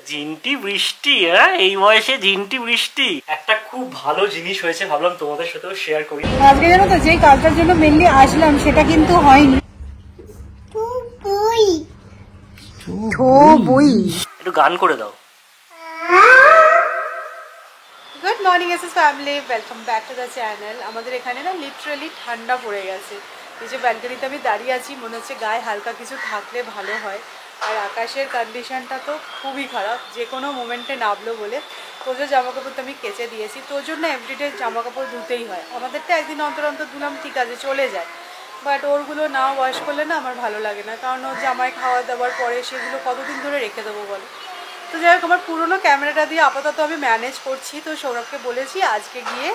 ঝিনটি বৃষ্টি, হ্যাঁ এই বয়সে ঝিনটি বৃষ্টি। একটা খুব ভালো জিনিস হয়েছে, ভাবলাম তোমাদের সাথেও শেয়ার করি। আজকে জানো তো যে কাজটার জন্য মেনলি আসলাম সেটা কিন্তু হয়নি। একটু গান করে দাও। Good morning SS family, welcome back to the channel. আমাদের এখানে না লিটারালি ঠান্ডা পড়ে গেছে। এই যে ব্যালকনিতে আমি দাঁড়িয়ে আছি, মনে হচ্ছে গায়ে হালকা কিছু থাকলে ভালো হয়। আর আকাশের কন্ডিশনটা তো খুবই খারাপ, যে কোনো মোমেন্টে নামলো বলে। তোজোর জামাকাপড় তো আমি কেচে দিয়েছি, তোজোর না এভরিডে জামাকাপড় ধুতেই হয়। আমাদেরটা একদিন অন্তর অন্তর ধুলাম ঠিক আছে, চলে যায়, বাট ওরগুলো না ওয়াশ করলে না আমার ভালো লাগে না, কারণ ওর জামায় খাওয়া দাওয়ার পরে সেগুলো কতদিন ধরে রেখে দেবো বলে। তো যাই হোক, আমার পুরোনো ক্যামেরাটা দিয়ে আপাতত আমি ম্যানেজ করছি। তো সৌরভকে বলেছি আজকে গিয়ে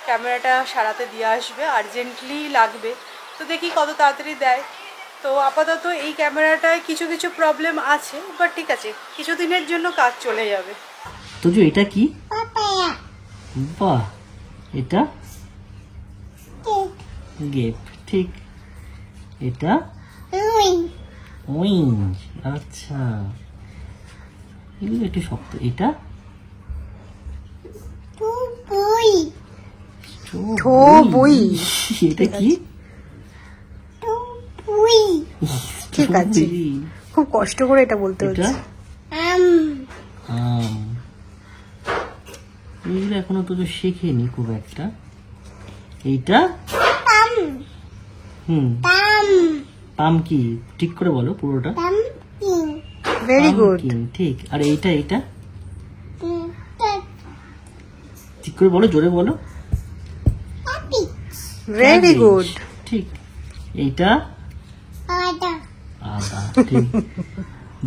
ক্যামেরাটা সারাতে দিয়ে আসবে, আর্জেন্টলি লাগবে। তো দেখি কত তাড়াতাড়ি দেয়। তো আপাতত এই ক্যামেরাটায় কিছু কিছু প্রবলেম আছে, বাট ঠিক আছে, কিছুদিনের জন্য কাজ চলে যাবে। তো যে এটা কি? বাহ, এটা গেপ, ঠিক। এটা উইং, আচ্ছা এগুলো একটু শক্ত। এটা এটা কি? ঠিক আছে, খুব কষ্ট করে এটা বলতে হচ্ছে। এগুলো এখনো তো শেখেনি খুব একটা। এইটা পাম কি? ঠিক করে বলো পুরোটা। ভেরি গুড, ঠিক। আর এইটা এইটা ঠিক করে বলো, জোরে বলো। ভেরি গুড, ঠিক। এইটা আদা, ঠিক।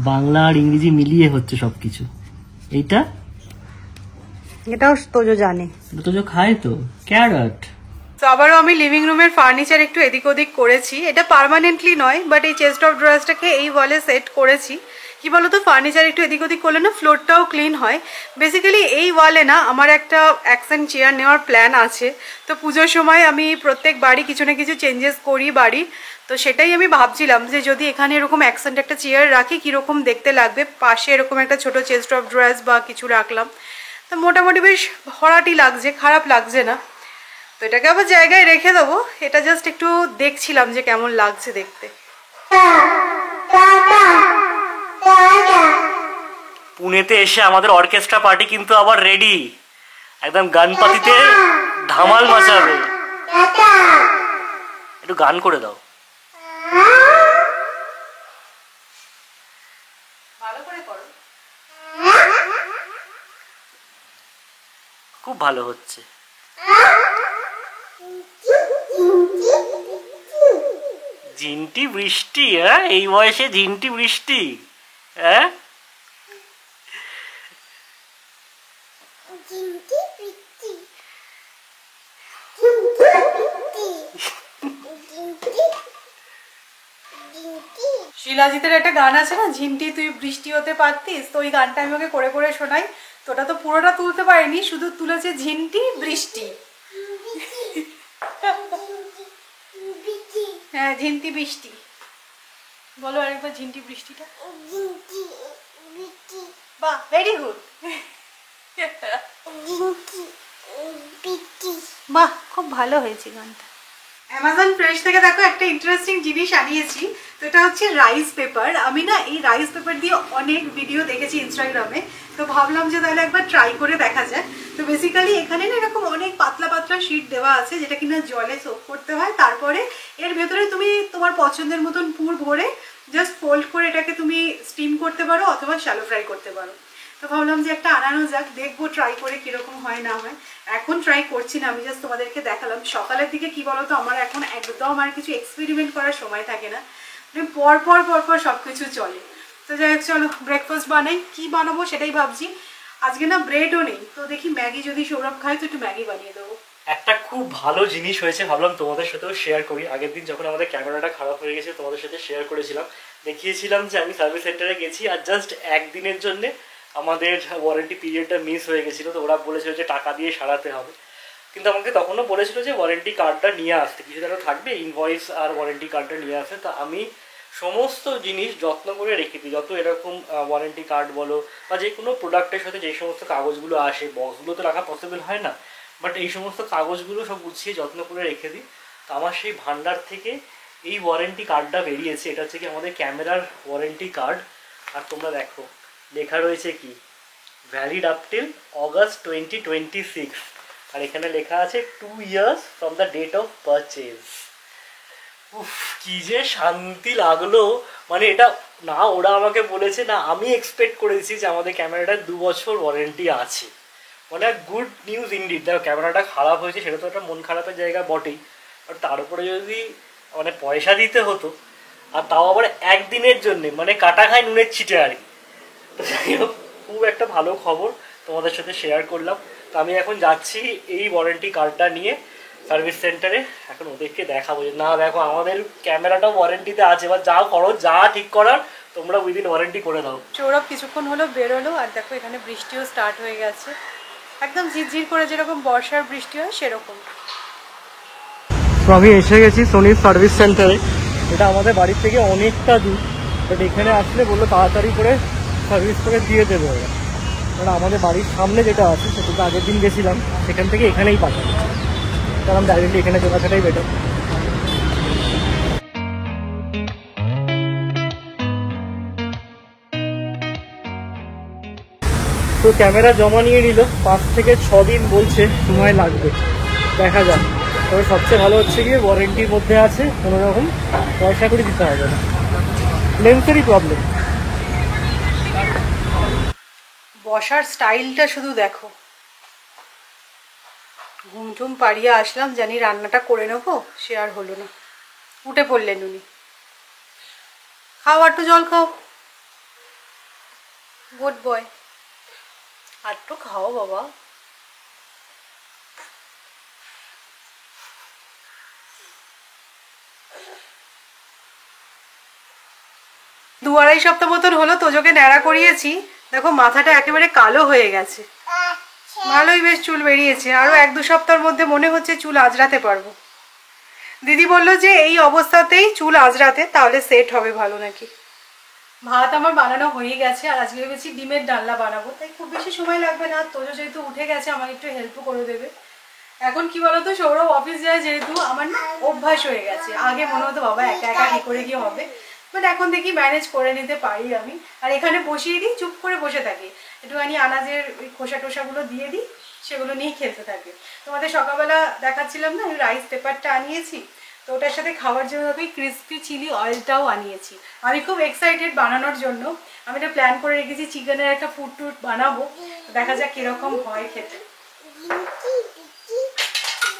বাংলা আর ইংরেজি মিলিয়ে হচ্ছে সবকিছু। এইটা এটাও তোজো জানে, তোজো খায় তো, ক্যারট। তো আবারও আমি লিভিং রুমের ফার্নিচার একটু এদিক ওদিক করেছি। এটা পার্মানেন্টলি নয়, বাট এই চেস্ট অফ ড্রয়ার্সটাকে এই ওয়ালে সেট করেছি। কি বলতো, ফার্নিচার একটু এদিক ওদিক করলে না ফ্লোরটাও ক্লিন হয়। বেসিক্যালি এই ওয়ালে না আমার একটা অ্যাকসেন্ট চেয়ার নেওয়ার প্ল্যান আছে। তো পুজোর সময় আমি প্রত্যেক বাড়ি কিছু না কিছু চেঞ্জেস করি বাড়ি। তো সেটাই আমি ভাবছিলাম যে যদি এখানে এরকম অ্যাকসেন্ট একটা চেয়ার রাখি কীরকম দেখতে লাগবে। পাশে এরকম একটা ছোট চেস্ট অফ ড্রয়ার্স বা কিছু রাখলাম, তো মোটামুটি বেশ ভরাটি লাগছে, খারাপ লাগছে না। তো এটাকে আবার জায়গায় রেখে দেবো। এটা জাস্ট একটু দেখছিলাম যে কেমন লাগছে দেখতে। পুনেতে এসে আমাদের অর্কেস্ট্রা পার্টি কিন্তু আবার রেডি, একদম গান পাতিতে ধামাল মাচাবে। একটু গান করে দাও। ভালো করে করো। খুব ভালো হচ্ছে। ঝিনটি বৃষ্টি, হ্যাঁ এই বয়সে ঝিনটি বৃষ্টি, হ্যাঁ শিলাজিতের একটা গান আছে না, ঝিনটি তুই বৃষ্টি হতে পারতিস, তো ওই গানটা আমি ওকে করে করে শোনাই। তো ওটা তো পুরোটা তুলতে পারিনি, শুধু তুলেছে ঝিনটি বৃষ্টি। হ্যাঁ, ঝিনটি বৃষ্টি বলো আরেকবার, ঝিনটি বৃষ্টিটা। বাহ, ভেরি গুড। বাহ, খুব ভালো হয়েছে গানটা। অ্যামাজন ফ্রেশ থেকে দেখো একটা ইন্টারেস্টিং জিনিস আনিয়েছি। তো এটা হচ্ছে রাইস পেপার। আমি না এই রাইস পেপার দিয়ে অনেক ভিডিও দেখেছি ইনস্টাগ্রামে, তো ভাবলাম যে তাহলে একবার ট্রাই করে দেখা যায়। তো বেসিক্যালি এখানে না এরকম অনেক পাতলা পাতলা শিট দেওয়া আছে, যেটা কিনা জলে সোক করতে হয়। তারপরে এর ভেতরে তুমি তোমার পছন্দের মতন পুর ভরে জাস্ট ফোল্ড করে এটাকে তুমি স্টিম করতে পারো অথবা শ্যালো ফ্রাই করতে পারো। তো ভাবলাম যে একটা আনানো যাক, দেখবো ট্রাই করে কিরকম হয় না হয়। এখন ট্রাই করছি না, আমি জাস্ট তোমাদেরকে দেখালাম। সকালের দিকে কি বলতো, আমার এখন একদম আর কিছু এক্সপেরিমেন্ট করার সময় থাকে না, পর পর পর পর সব কিছু চলে। তো যাই হোক, চলো ব্রেকফাস্ট বানাই। কি বানাবো সেটাই ভাবছি। আজকে না ব্রেডও নেই, তো দেখি ম্যাগি যদি সৌরভ খায় তো একটু ম্যাগি বানিয়ে দেবো। একটা খুব ভালো জিনিস হয়েছে, ভাবলাম তোমাদের সাথেও শেয়ার করি। আগের দিন যখন আমাদের ক্যামেরাটা খারাপ হয়ে গেছে তোমাদের সাথে শেয়ার করেছিলাম, দেখিয়েছিলাম যে আমি সার্ভিস সেন্টারে গেছি আর জাস্ট একদিনের জন্য আমাদের ওয়ারেন্টি পিরিয়ডটা মিস হয়ে গেছিলো। তো ওরা বলেছিল যে টাকা দিয়ে সারাতে হবে, কিন্তু আমাকে তখনও বলেছিল যে ওয়ারেন্টি কার্ডটা নিয়ে আসতে, কিছু যেন থাকবে ইনভয়েস আর ওয়ারেন্টি কার্ডটা নিয়ে আসে। তো আমি সমস্ত জিনিস যত্ন করে রেখে দিই, যত এরকম ওয়ারেন্টি কার্ড বলো বা যে কোনো প্রোডাক্টের সাথে যে সমস্ত কাগজগুলো আসে, বক্সগুলো তো রাখা পসিবল হয় না, বাট এই সমস্ত কাগজগুলো সব গুছিয়ে যত্ন করে রেখে দিই। তো আমার সেই ভান্ডার থেকে এই ওয়ারেন্টি কার্ডটা বেরিয়েছে, এটা হচ্ছে কি আমাদের ক্যামেরার ওয়ারেন্টি কার্ড। আর তোমরা দেখো লেখা রয়েছে কি, ভ্যালিড আপ টিল অগস্ট 2026, আর এখানে লেখা আছে 2 years from the date of purchase. উফ, কি যে শান্তি লাগলো, মানে এটা না ওরা আমাকে বলেছে না আমি এক্সপেক্ট করেছি যে আমাদের ক্যামেরাটার 2 বছর ওয়ারেন্টি আছে, মানে গুড নিউজ ইনডিড। দেখো ক্যামেরাটা খারাপ হয়েছে সেটা তো একটা মন খারাপের জায়গা বটেই, আর তার উপরে যদি মানে পয়সা দিতে হতো, আর তাও আবার একদিনের জন্যে, মানে কাটা খায় নুনের ছিটে আর কি। তো যাই হোক, খুব একটা ভালো খবর তোমাদের সাথে শেয়ার করলাম। তো আমি এখন যাচ্ছি এই ওয়ারেন্টি কার্ডটা নিয়ে সার্ভিস সেন্টারে, এখন ওদেরকে দেখাবো যে না দেখো আমাদের ক্যামেরাটাও ওয়ারেন্টিতে আছে, এবার যা করো যা ঠিক করার তোমরা উইদিন ওয়ারেন্টি করে দাও। সৌরভ কিছুক্ষণ হলো বেরোলো, আর দেখো এখানে বৃষ্টিও স্টার্ট হয়ে গেছে, একদম ঝিরঝির করে যেরকম বর্ষার বৃষ্টি হয় সেরকম। তো আমি এসে গেছি সোনির সার্ভিস সেন্টারে, এটা আমাদের বাড়ির থেকে অনেকটা দূর, বাট এখানে আসলে বললো তাড়াতাড়ি করে সার্ভিস করে দিয়ে দেবে ওরা, কারণ আমাদের বাড়ির সামনে যেটা আছে সেটা তো আগের দিন গেছিলাম, সেখান থেকে এখানেই পাঠাবো, কারণ ডাইরেক্টলি এখানে চলে আসাটাই বেটার। তো ক্যামেরা জমা নিয়ে নিল, 5 থেকে 6 দিন বলছে সময় লাগবে, দেখা যাক। তবে সবচেয়ে ভালো হচ্ছে গিয়ে ওয়ারেন্টির মধ্যে আছে, কোনো রকম পয়সা করে দিতে হবে না, লেন্সেরই প্রবলেম। বসার স্টাইলটা শুধু দেখো, ঘুমটুম পাড়িয়ে আসলাম, জানি রান্নাটা করে নেবো, সে আর হলো না, উঠে পড়লেন উনি। খাও একটু জল খাও, গুড বয়, আর একটু খাও বাবা। দু আড়াই সপ্তাহ মতন হলো তোজোকে ন্যাড়া করিয়েছি, দেখো মাথাটা একেবারে কালো হয়ে গেছে, ভালোই বেশ চুল বেরিয়েছে, আরো 1-2 সপ্তাহের মধ্যে মনে হচ্ছে চুল আঁচড়াতে পারবো। দিদি বললো যে এই অবস্থাতেই চুল আঁচড়াতে, তাহলে সেট হবে ভালো নাকি। ভাত আমার বানানো হয়ে গেছে, আর আজকে ভেবেছি ডিমের ডালনা বানাবো, তাই খুব বেশি সময় লাগবে না, তোজো যেহেতু উঠে গেছে আমাকে একটু হেল্পও করে দেবে। এখন কি বলতো, সৌরভ অফিস যায় যেহেতু, আমার না অভ্যাস হয়ে গেছে, আগে মনে হতো বাবা একা একা কি করে কি হবে, বাট এখন দেখি ম্যানেজ করে নিতে পারি আমি। আর এখানে বসিয়ে দিই, চুপ করে বসে থাকি, একটুখানি আনাজের ওই খোসা টোসাগুলো দিয়ে দিই, সেগুলো নিয়ে খেলতে থাকে। তোমাদের সকালবেলা দেখাচ্ছিলাম না, আমি রাইস পেপারটা আনিয়েছি, তো ওটার সাথে খাওয়ার জন্য আমি ক্রিসপি চিলি অয়েলটাও আনিয়েছি। আমি খুব এক্সাইটেড বানানোর জন্য, আমি এটা প্ল্যান করে রেখেছি, চিকেনের একটা ফুড টুড বানাবো, দেখা যাক কিরকম হয় খেতে।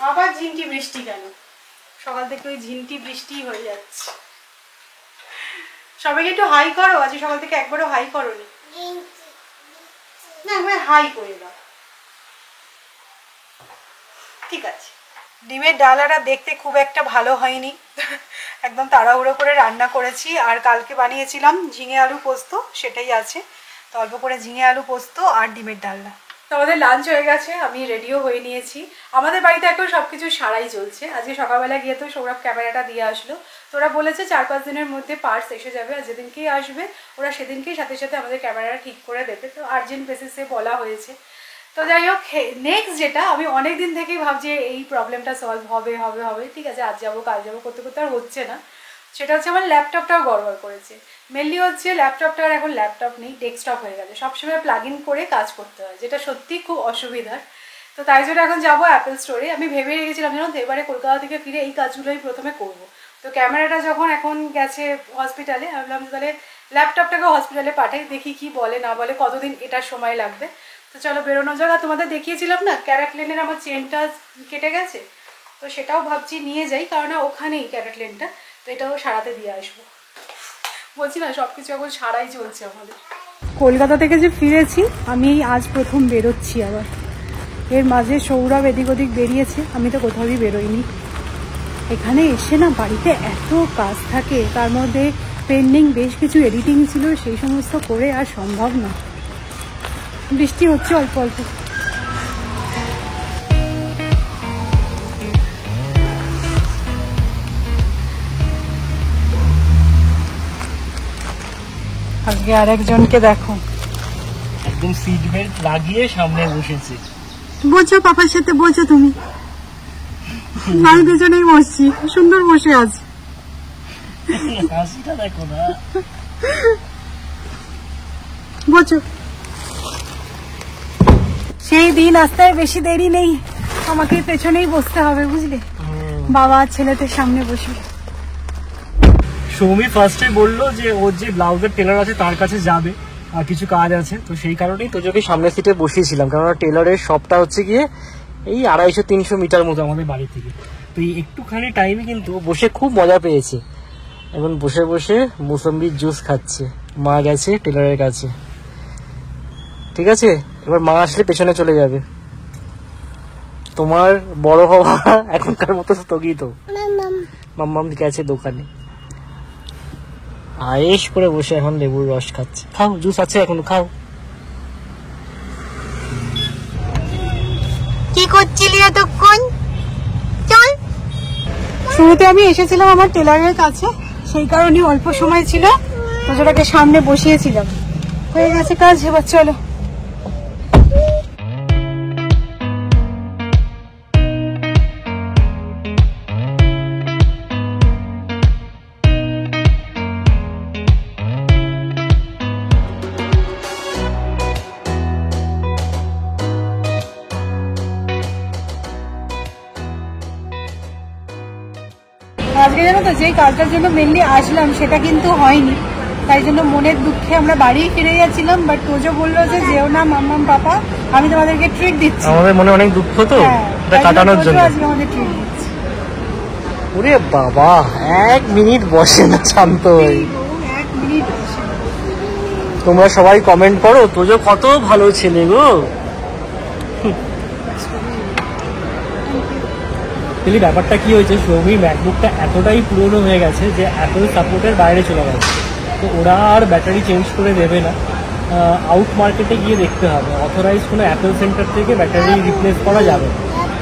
আবার ঝিনটি বৃষ্টি কেন, সকাল থেকে ওই ঝিনটি বৃষ্টি হয়ে যাচ্ছে। সবাইকে একটু হাই করো, আজ সকাল থেকে একবারও হাই করোনি, না একবার হাই করে দাও, ঠিক আছে। ডিমের ডালাটা দেখতে খুব একটা ভালো হয়নি, একদম তাড়াহুড়ো করে রান্না করেছি, আর কালকে বানিয়েছিলাম ঝিঙে আলু পোস্ত, সেটাই আছে, তো অল্প করে ঝিঙে আলু পোস্ত আর ডিমের ডালনা। তো আমাদের লাঞ্চ হয়ে গেছে, আমি রেডিও হয়ে নিয়েছি। আমাদের বাড়িতে এখন সব কিছু সারাই চলছে। আজকে সকালবেলা গিয়ে তো সৌরভ ক্যামেরাটা দিয়ে আসলো, তো ওরা বলেছে 4-5 দিনের মধ্যে পার্টস এসে যাবে, আর যেদিনকেই আসবে ওরা সেদিনকেই সাথে সাথে আমাদের ক্যামেরাটা ঠিক করে দেবে, তো আর্জেন্ট বেসিসে বলা হয়েছে। তো যাই হোক, নেক্সট যেটা আমি অনেক দিন থেকেই ভাবছি এই প্রবলেমটা সলভ হবে হবে হবে, ঠিক আছে আজ যাবো কাল যাবো করতে করতে আর হচ্ছে না, সেটা হচ্ছে আমার ল্যাপটপটাও গড়বড় করেছে। মেনলি হচ্ছে ল্যাপটপটা আর এখন ল্যাপটপ নেই, ডেস্কটপ হয়ে গেছে, সবসময় প্লাগ ইন করে কাজ করতে হয়, যেটা সত্যি খুব অসুবিধার। তো তাই জন্য এখন যাবো অ্যাপেল স্টোরে। আমি ভেবে রেখেছিলাম জানো তো, এবারে কলকাতা থেকে ফিরে এই কাজগুলোই প্রথমে করব। তো ক্যামেরাটা যখন এখন গেছে হসপিটালে, আমি ভাবলাম তাহলে ল্যাপটপটাকে হসপিটালে পাঠাই, দেখি কি বলে না বলে, কতদিন এটার সময় লাগবে। তো চলো বেরোনো যাক। আর তোমাদের দেখিয়েছিলাম না ক্যারাটলেনের আমার চেনটা কেটে গেছে, তো সেটাও ভাবছি নিয়ে যাই, কারণ ওখানেই ক্যারাটলেনটা, তো এটাও সারাতে দিয়ে আসবো। বলছি না সব কিছু এখন সারাই চলছে আমাদের। কলকাতা থেকে যে ফিরেছি আমি, আজ প্রথম বেরোচ্ছি আবার। এর মাঝে সৌরভ এদিক ওদিক বেরিয়েছে, আমি তো কোথাওই বেরোইনি। এখানে এসে না বাড়িতে এত কাজ থাকে, তার মধ্যে পেন্ডিং বেশ কিছু এডিটিং ছিল, সেই সমস্ত করে আর সম্ভব না। বৃষ্টি হচ্ছে অল্প অল্প। আজকে আরেকজনকে দেখো একদম সিট বেল্ট লাগিয়ে সামনে বসেছে। বসো পাপার সাথে, বসো তুমি। আমি দুজনেই বসছি, সুন্দর বসে আছি। হাসিটা দেখো না। বসো। সেই দিন আসতে বেশি দেরি নেই, আমাকে পেছনেই বসতে হবে বুঝলে, বাবা ছেলেদের সামনে বসে। সৌমি ফার্স্টে বললো যে ওর যে ব্লাউজের টেলার আছে তার কাছে যাবে, আর কিছু কাজ আছে, তো সেই কারণেই তোজোকে সামনের সিটে বসিয়েছিলাম, কারণ টেলারের শপটা হচ্ছে গিয়ে এই 250-300 মিটার মতো আমাদের বাড়ি থেকে। তো এই একটুখানি টাইমে কিন্তু বসে খুব মজা পেয়েছে। এখন বসে বসে মৌসম্বির জুস খাচ্ছে। মা গেছে টেলারের কাছে, ঠিক আছে, এবার মা আসলে পেছনে চলে যাবে। তোমার বড় হওয়া এখনকার মতো স্থগিত। মাম্মাম গেছে দোকানে, আয়েশ করে বসে এখন লেবুর রস খাচ্ছে। খাও, জুস আছে এখনো, খাও। কি করছিলি এতক্ষণ? চল। শুরুতে আমি এসেছিলাম আমার টেলারের কাছে, সেই কারণে অল্প সময় ছিল, তোজোটাকে সামনে বসিয়েছিলাম। হয়ে গেছে কাজ, এবার চলো। আজকে জানো তো, যে কাজটার জন্য মেনলি আসলাম সেটা কিন্তু হয়নি, তাই জন্য মনের দুঃখে আমরা বাড়ি ফিরে যাচ্ছিলাম। বাট তোজো বললো যে যেও না মাম্মাম পাপা, আমি তোমাদেরকে ট্রিট দিচ্ছি। আমাদের মনে অনেক দুঃখ তো, হ্যাঁ, এটা কাটানোর জন্য আজকে আমাদের ট্রিট দিচ্ছি। ওরে বাবা, 1 মিনিট বসে না শান্ত হয়ে। 1 মিনিট বসে। তোমরা সবাই কমেন্ট করো তোজো কত ভালো ছেলে গো। কিন্তু ব্যাপারটা কি হয়েছে, সৌমি ম্যাকবুকটা এতটাই পুরনো হয়ে গেছে যে অ্যাপল সাপোর্টের বাইরে চলে গেছে, তো ওরা আর ব্যাটারি চেঞ্জ করে দেবে না। আউট মার্কেটে গিয়ে দেখতে হবে, অথরাইজ কোনো অ্যাপল সেন্টার থেকে ব্যাটারি রিপ্লেস করা যাবে না।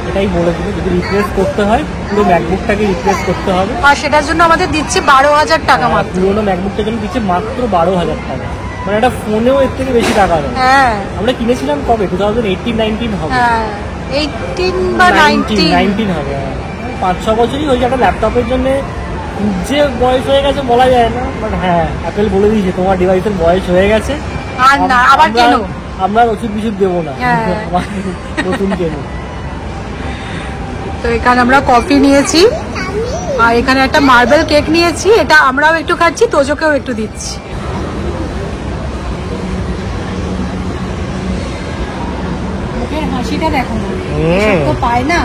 এটাই বলে দিল, যদি রিপ্লেস করতে হয় পুরো ম্যাকবুকটাকে রিপ্লেস করতে হবে। আর সেটার জন্য আমাদের দিচ্ছে 12,000 টাকা মাত্র। পুরোনো ম্যাকবুকটার জন্য দিচ্ছে মাত্র 12,000 টাকা, মানে একটা ফোনেও এর থেকে বেশি টাকা নেয়। হ্যাঁ, আমরা কিনেছিলাম কবে, 2018-19 হবে। হ্যাঁ 18 বা 19 হবে। 5-6 বছরই হয়েছে একটা ল্যাপটপের জন্য। যে বয়স হয়ে গেছে বলা যায় না, বাট হ্যাঁ অ্যাপেল বলে দিয়েছে তোমার ডিভাইসের বয়স হয়ে গেছে, আর না আবার কেন, আমরা ওষুধ বিষুধ দেবো না, নতুন কেন। তো এখানে আমরা কফি নিয়েছি, আর এখানে একটা মার্বেল কেক নিয়েছি, এটা আমরাও একটু খাচ্ছি, তোজোকেও একটু দিচ্ছি। মুখের হাসিটা দেখো না, এসব তো পায় না,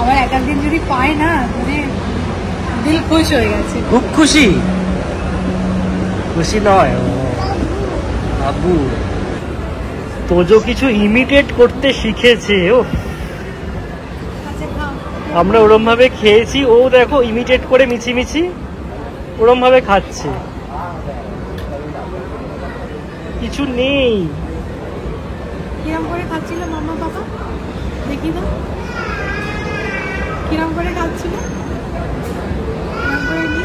আবার এক একদিন যদি পায় না মানে দিল খুশ হয়ে গেছে। খুব খুশি, খুশি নয় আবু, তোজো কিছু ইমিটেট করতে শিখেছে। ও আমরা ওরম ভাবে খেয়েছি, ও দেখো ইমিটেট করে মিছিমিছি ওরম ভাবে খাচ্ছে, কিছু নেই। কিরম করে খাচ্ছিল মাম্মা বাবা, দেখি না কিরম করে খাচ্ছিল, কিরম করে নি।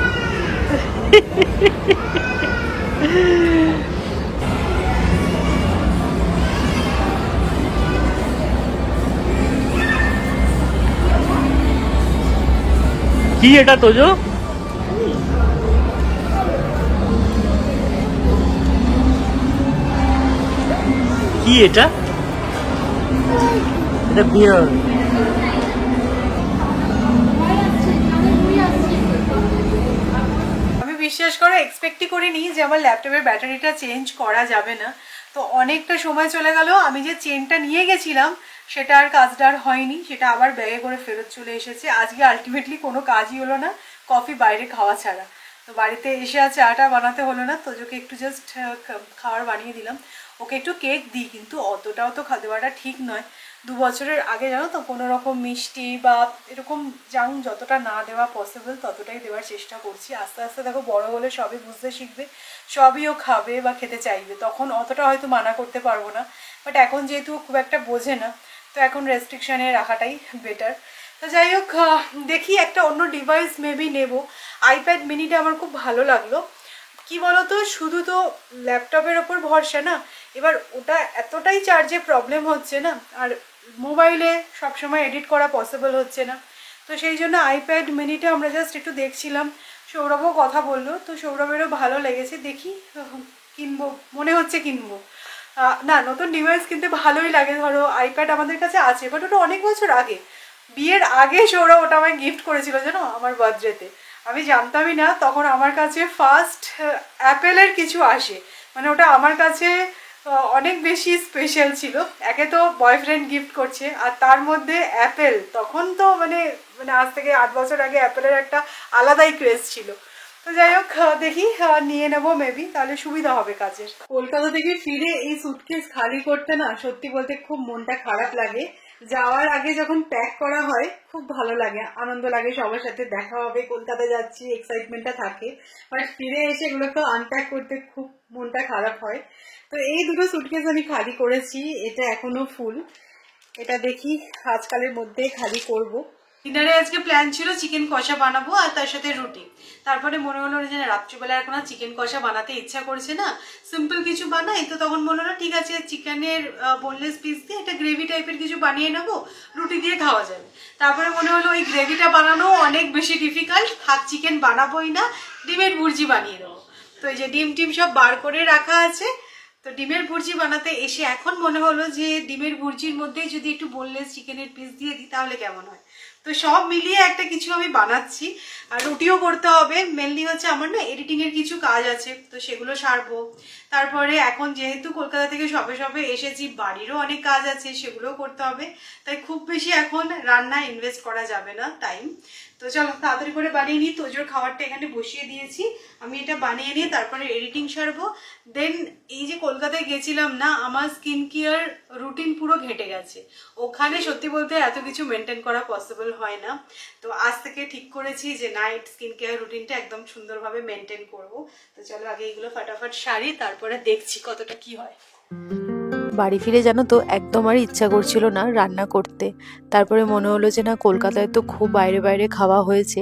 কি এটা তোজো, কি এটা, এটা বিয়ার। আমি বিশ্বাস করে এক্সপেক্টই করিনি যে আমার ল্যাপটপের ব্যাটারিটা চেঞ্জ করা যাবে না। তো অনেকটা সময় চলে গেল, আমি যে চেনটা নিয়ে গেছিলাম সেটা আর কাজটা আর হয়নি, সেটা আবার ব্যাগে করে ফেরত চলে এসেছে। আজকে আলটিমেটলি কোনো কাজই হলো না, কফি বাইরে খাওয়া ছাড়া। তো বাড়িতে এসে আর চাটা বানাতে হলো না, তোজোকে একটু জাস্ট খাবার বানিয়ে দিলাম। ওকে একটু কেক দিই, কিন্তু অতটাও তো দেওয়াটা ঠিক নয়। 2 বছরের আগে জানো তো, কোনো রকম মিষ্টি বা এরকম জাং যতটা না দেওয়া পসিবল ততটাই দেওয়ার চেষ্টা করছি। আস্তে আস্তে দেখো বড় হলে সবই বুঝতে শিখবে, সবই ও খাবে বা খেতে চাইবে, তখন অতটা হয়তো মানা করতে পারবো না। বাট এখন যেহেতু খুব একটা বোঝে না, তো এখন রেস্ট্রিকশানে রাখাটাই বেটার। তো যাই হোক, দেখি একটা অন্য ডিভাইস মেবি নেব। আইপ্যাড মিনিটা আমার খুব ভালো লাগলো, কি বলতো, শুধু তো ল্যাপটপের ওপর ভরসা না, এবার ওটা এতটাই চার্জে প্রবলেম হচ্ছে না, আর মোবাইলে সবসময় এডিট করা পসিবল হচ্ছে না। তো সেই জন্য আইপ্যাড মিনিটা আমরা জাস্ট একটু দেখছিলাম, সৌরভও কথা বললো, তো সৌরভেরও ভালো লেগেছে, দেখি কিনবো, মনে হচ্ছে কিনবো। না, নতুন ডিভাইস কিনতে ভালোই লাগে। ধরো আইপ্যাড আমাদের কাছে আছে, বাট ওটা অনেক বছর আগে, বিয়ের আগে সৌরভ ওটা আমায় গিফট করেছিল জানো, আমার বার্থডেতে। আমি জানতামই না তখন আমার কাছে ফার্স্ট অ্যাপেলের কিছু আসে, মানে ওটা আমার কাছে অনেক বেশি স্পেশাল ছিল। একে তো বয়ফ্রেন্ড গিফট করছে, আর তার মধ্যে অ্যাপেল, তখন তো মানে আজ থেকে 8 বছর আগে অ্যাপেলের একটা আলাদাই ক্রেজ ছিল। তো যাই হোক, দেখি নিয়ে নেবো মেবি, তাহলে সুবিধা হবে কাজের। কলকাতা থেকে ফিরে এই সুটকেস খালি করতে না সত্যি বলতে খুব মনটা খারাপ লাগে। যাওয়ার আগে যখন প্যাক করা হয় খুব ভালো লাগে, আনন্দ লাগে, সবার সাথে দেখা হবে, কলকাতা যাচ্ছি, এক্সাইটমেন্টটা থাকে। বাট ফিরে এসে এগুলোকে আনপ্যাক করতে খুব মনটা খারাপ হয়। তো এই দুটো সুটকেস আমি খালি করেছি, এটা এখনো ফুল, এটা দেখি আজকালের মধ্যে খালি করব। ডিনারে আজকে প্ল্যান ছিল চিকেন কষা বানাবো আর তার সাথে রুটি। তারপরে মনে হলো যে রাত্রিবেলা এখন আর চিকেন কষা বানাতে ইচ্ছা করছে না, সিম্পল কিছু বানাই। তো তখন মনে হলো ঠিক আছে, চিকেনের বোনলেস পিস দিয়ে একটা গ্রেভি টাইপের কিছু বানিয়ে নেবো, রুটি দিয়ে খাওয়া যাবে। তারপরে মনে হলো ওই গ্রেভিটা বানানো অনেক বেশি ডিফিকাল্ট, থাক চিকেন বানাবোই না, ডিমের ভুর্জি বানিয়ে দেবো। তো এই যে ডিম টিম সব বার করে রাখা আছে, তো ডিমের ভুর্জি বানাতে এসে এখন মনে হলো যে ডিমের ভুর্জির মধ্যে যদি একটু বোনলেস চিকেনের পিস দিয়ে দিই তাহলে কেমন হয়। তো সব মিলিয়ে একটা কিছু আমি বানাচ্ছি, আর রুটিও করতে হবে। মেনলি হচ্ছে আমার না এডিটিং এর কিছু কাজ আছে, তো সেগুলো সারবো। তারপরে এখন যেহেতু কলকাতা থেকে সবে সবে এসেছি, বাড়িরও অনেক কাজ আছে, সেগুলোও করতে হবে। তাই খুব বেশি এখন রান্না ইনভেস্ট করা যাবে না টাইম। তো চলো তাড়াতাড়ি করে বানিয়ে নিই। তোজোর খাবারটা এখানে বসিয়ে দিয়েছি, আমি এটা বানিয়ে নিয়ে তারপরে এডিটিং সারবো। দেন এই যে কলকাতায় গেছিলাম না, আমার স্কিন কেয়ার রুটিন পুরো ঘেটে গেছে। ওখানে সত্যি বলতে এত কিছু মেনটেন করা পসিবল হয় না। তো আজ থেকে ঠিক করেছি যে নাইট স্কিন কেয়ার রুটিনটা একদম সুন্দরভাবে মেনটেন করব। তো চলো আগে এইগুলো ফাটাফাট সারি, তারপরে দেখছি কতটা কি হয়। বাড়ি ফিরে জানো তো একদম আর ইচ্ছা করছিল না রান্না করতে। তারপরে মনে হলো যে না, কলকাতায় তো খুব বাইরে বাইরে খাওয়া হয়েছে,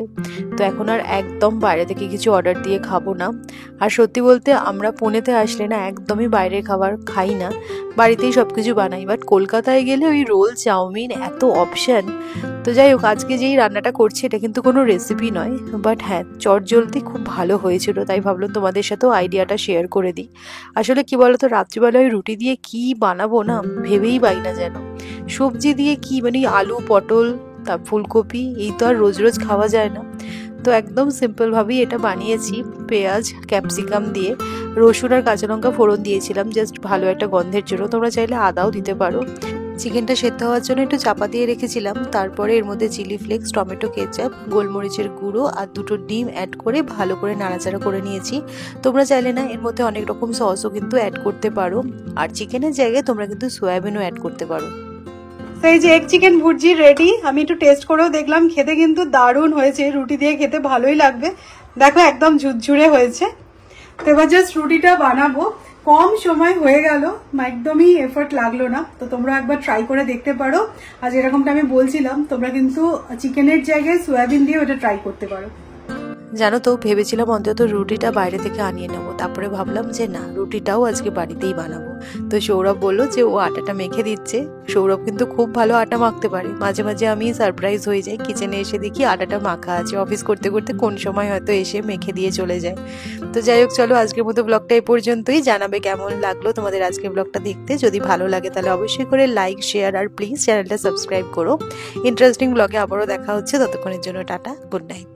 তো এখন আর একদম বাইরে থেকে কিছু অর্ডার দিয়ে খাবো না। আর সত্যি বলতে আমরা পুনেতে আসলে না একদমই বাইরের খাবার খাই না, বাড়িতেই সব কিছু বানাই। বাট কলকাতায় গেলে ওই রোল, চাউমিন, এত অপশান। তো যাই হোক, আজকে যেই রান্নাটা করছি এটা কিন্তু কোনো রেসিপি নয়, বাট হ্যাঁ চটজলদি খুব ভালো হয়েছিল, তাই ভাবলাম তোমাদের সাথেও আইডিয়াটা শেয়ার করে দিই। আসলে কি বলতো, রাত্রিবেলায় রুটি দিয়ে কি বানাবো না ভেবেই পাই না যেন। সবজি দিয়ে কি মানে আলু, পটল, তা ফুলকপি, এই তো আর রোজ রোজ খাওয়া যায় না। তো একদম সিম্পলভাবেই এটা বানিয়েছি, পেঁয়াজ ক্যাপসিকাম দিয়ে, রসুন আর কাঁচা লঙ্কা ফোড়ন দিয়েছিলাম জাস্ট ভালো একটা গন্ধের জন্য, তোমরা চাইলে আদাও দিতে পারো। চিকেনটা সেদ্ধ হওয়ার জন্য একটু চাপা দিয়ে রেখেছিলাম, তারপরে এর মধ্যে চিলি ফ্লেক্স, টমেটো কেচাপ, গোলমরিচের গুঁড়ো আর 2টো ডিম অ্যাড করে ভালো করে নাড়াচাড়া করে নিয়েছি। তোমরা চাইলে না এর মধ্যে অনেক রকম সসও কিন্তু অ্যাড করতে পারো, আর চিকেনের জায়গায় তোমরা কিন্তু সয়াবিনও অ্যাড করতে পারো। এই যে এগ চিকেন ভুর্জি রেডি। আমি একটু টেস্ট করেও দেখলাম, খেতে কিন্তু দারুণ হয়েছে, রুটি দিয়ে খেতে ভালোই লাগবে। দেখো একদম ঝুরঝুরে হয়েছে। তো এবার জাস্ট রুটিটা বানাবো, কম সময় হয়ে গেল, একদমই এফর্ট লাগলো না। তো তোমরা একবার ট্রাই করে দেখতে পারো। আর যেরকমটা আমি বলছিলাম, তোমরা কিন্তু চিকেনের জায়গায় সয়াবিন দিয়ে ওটা ট্রাই করতে পারো। জানো তো ভেবেছিলাম অন্তত রুটিটা বাইরে থেকে আনিয়ে নেবো, তারপরে ভাবলাম যে না, রুটিটাও আজকে বাড়িতেই বানাবো। তো সৌরভ বললো যে ও আটাটা মেখে দিচ্ছে। সৌরভ কিন্তু খুব ভালো আটা মাখতে পারে, মাঝে মাঝে আমি সারপ্রাইজ হয়ে যাই, কিচেনে এসে দেখি আটাটা মাখা আছে, অফিস করতে করতে কোন সময় হয়তো এসে মেখে দিয়ে চলে যায়। তো যাই হোক, চলো আজকের মতো ব্লগটা এই পর্যন্তই। জানাবে কেমন লাগলো তোমাদের আজকের ব্লগটা দেখতে। যদি ভালো লাগে তাহলে অবশ্যই করে লাইক, শেয়ার আর প্লিজ চ্যানেলটা সাবস্ক্রাইব করো। ইন্টারেস্টিং ব্লগে আবারও দেখা হচ্ছে, ততক্ষণের জন্য টাটা, গুড নাইট।